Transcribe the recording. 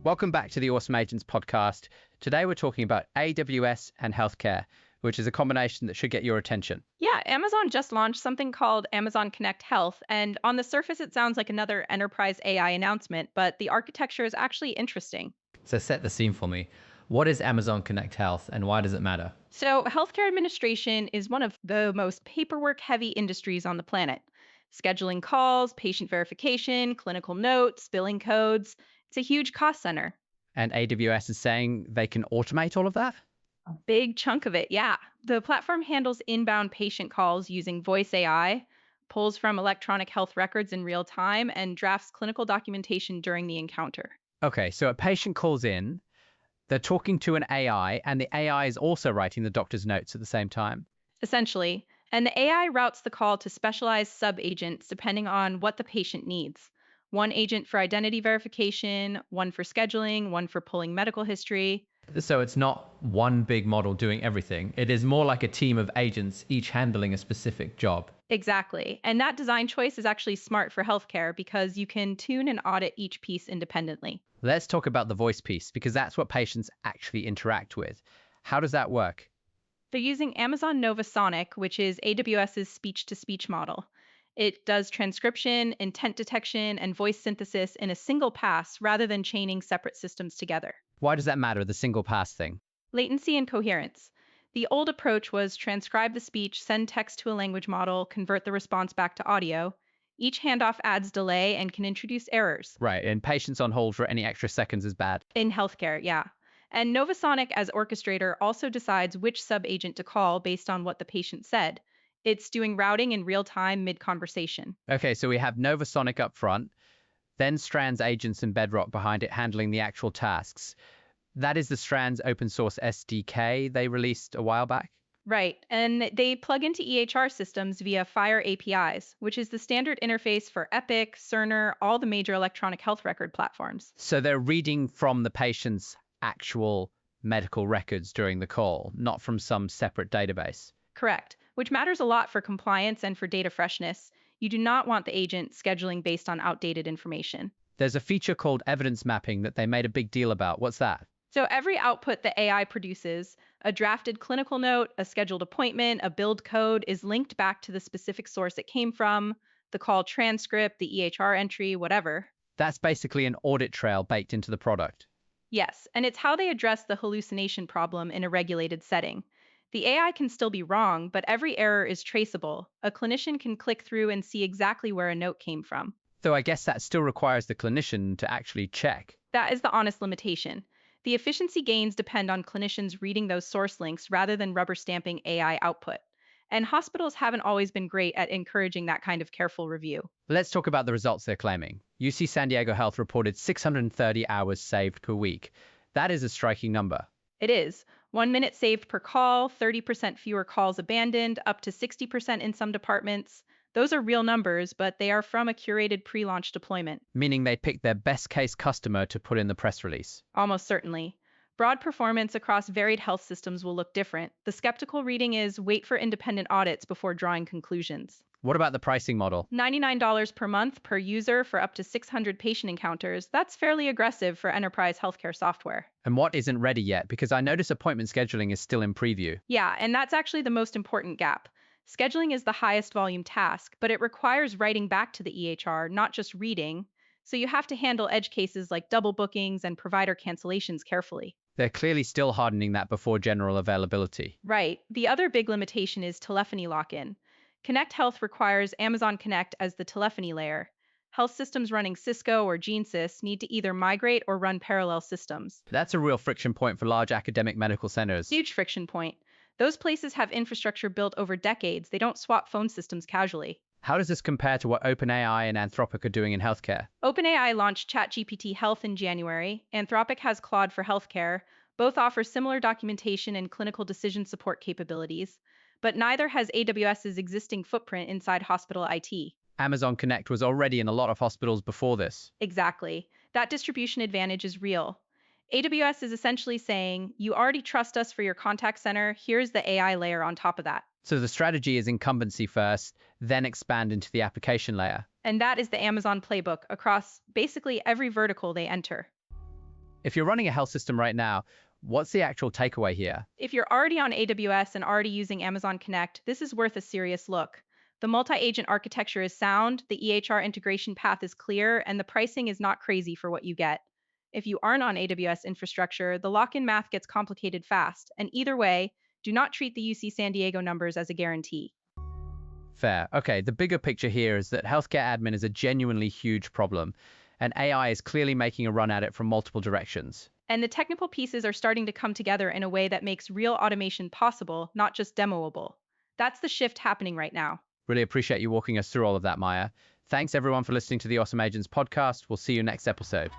Welcome back to the Awesome Agents podcast. Today we're talking about AWS and healthcare, which is a combination that should get your attention. Yeah, Amazon just launched something called Amazon Connect Health, and on the surface it sounds like another enterprise AI announcement, but the architecture is actually interesting. So set the scene for me. What is Amazon Connect Health and why does it matter? So, healthcare administration is one of the most paperwork heavy industries on the planet. Scheduling calls, patient verification, clinical notes, billing codes. It's a huge cost center. And AWS is saying they can automate all of that? A big chunk of it, yeah. The platform handles inbound patient calls using voice AI, pulls from electronic health records in real time, and drafts clinical documentation during the encounter. Okay, so a patient calls in, they're talking to an AI, and the AI is also writing the doctor's notes at the same time. Essentially. And the AI routes the call to specialized sub agents depending on what the patient needs. One agent for identity verification, one for scheduling, one for pulling medical history. So it's not one big model doing everything. It is more like a team of agents, each handling a specific job. Exactly. And that design choice is actually smart for healthcare because you can tune and audit each piece independently. Let's talk about the voice piece because that's what patients actually interact with. How does that work? They're using Amazon Nova Sonic, which is AWS's speech to speech model. It does transcription, intent detection, and voice synthesis in a single pass rather than chaining separate systems together. Why does that matter, the single pass thing? Latency and coherence. The old approach was transcribe the speech, send text to a language model, convert the response back to audio. Each handoff adds delay and can introduce errors. Right, and patients on hold for any extra seconds is bad. In healthcare, yeah. And Novasonic, as orchestrator, also decides which sub-agent to call based on what the patient said. It's doing routing in real time mid conversation. Okay, so we have Novasonic up front, then Strands agents and Bedrock behind it handling the actual tasks. That is the Strands open source SDK they released a while back. Right. And they plug into EHR systems via Fire APIs, which is the standard interface for Epic, Cerner, all the major electronic health record platforms. So they're reading from the patient's actual medical records during the call, not from some separate database. Correct, which matters a lot for compliance and for data freshness. You do not want the agent scheduling based on outdated information. There's a feature called evidence mapping that they made a big deal about. What's that? So every output the AI produces, a drafted clinical note, a scheduled appointment, a build code, is linked back to the specific source it came from, the call transcript, the EHR entry, whatever. That's basically an audit trail baked into the product. Yes, and it's how they address the hallucination problem in a regulated setting. The AI can still be wrong, but every error is traceable. A clinician can click through and see exactly where a note came from. Though I guess that still requires the clinician to actually check. That is the honest limitation. The efficiency gains depend on clinicians reading those source links rather than rubber stamping AI output. And hospitals haven't always been great at encouraging that kind of careful review. Let's talk about the results they're claiming. UC San Diego Health reported 630 hours saved per week. That is a striking number. It is. 1 minute saved per call, 30% fewer calls abandoned, up to 60% in some departments. Those are real numbers, but they are from a curated pre launch deployment. Meaning they picked their best case customer to put in the press release. Almost certainly. Broad performance across varied health systems will look different. The skeptical reading is wait for independent audits before drawing conclusions. What about the pricing model? $99 per month per user for up to 600 patient encounters. That's fairly aggressive for enterprise healthcare software. And what isn't ready yet? Because I notice appointment scheduling is still in preview. Yeah, and that's actually the most important gap. Scheduling is the highest volume task, but it requires writing back to the EHR, not just reading. So you have to handle edge cases like double bookings and provider cancellations carefully. They're clearly still hardening that before general availability. Right. The other big limitation is telephony lock in. Connect Health requires Amazon Connect as the telephony layer. Health systems running Cisco or GeneSys need to either migrate or run parallel systems. That's a real friction point for large academic medical centers. Huge friction point. Those places have infrastructure built over decades. They don't swap phone systems casually. How does this compare to what OpenAI and Anthropic are doing in healthcare? OpenAI launched ChatGPT Health in January. Anthropic has Claude for healthcare. Both offer similar documentation and clinical decision support capabilities, but neither has AWS's existing footprint inside hospital IT. Amazon Connect was already in a lot of hospitals before this. Exactly. That distribution advantage is real. AWS is essentially saying, you already trust us for your contact center, here's the AI layer on top of that. So the strategy is incumbency first, then expand into the application layer. And that is the Amazon playbook across basically every vertical they enter. If you're running a health system right now, what's the actual takeaway here? If you're already on AWS and already using Amazon Connect, this is worth a serious look. The multi-agent architecture is sound, the EHR integration path is clear, and the pricing is not crazy for what you get. If you aren't on AWS infrastructure, the lock-in math gets complicated fast, and either way, do not treat the UC San Diego numbers as a guarantee. Fair. Okay, the bigger picture here is that healthcare admin is a genuinely huge problem, and AI is clearly making a run at it from multiple directions. And the technical pieces are starting to come together in a way that makes real automation possible, not just demoable. That's the shift happening right now. Really appreciate you walking us through all of that, Maya. Thanks everyone for listening to the Awesome Agents podcast. We'll see you next episode.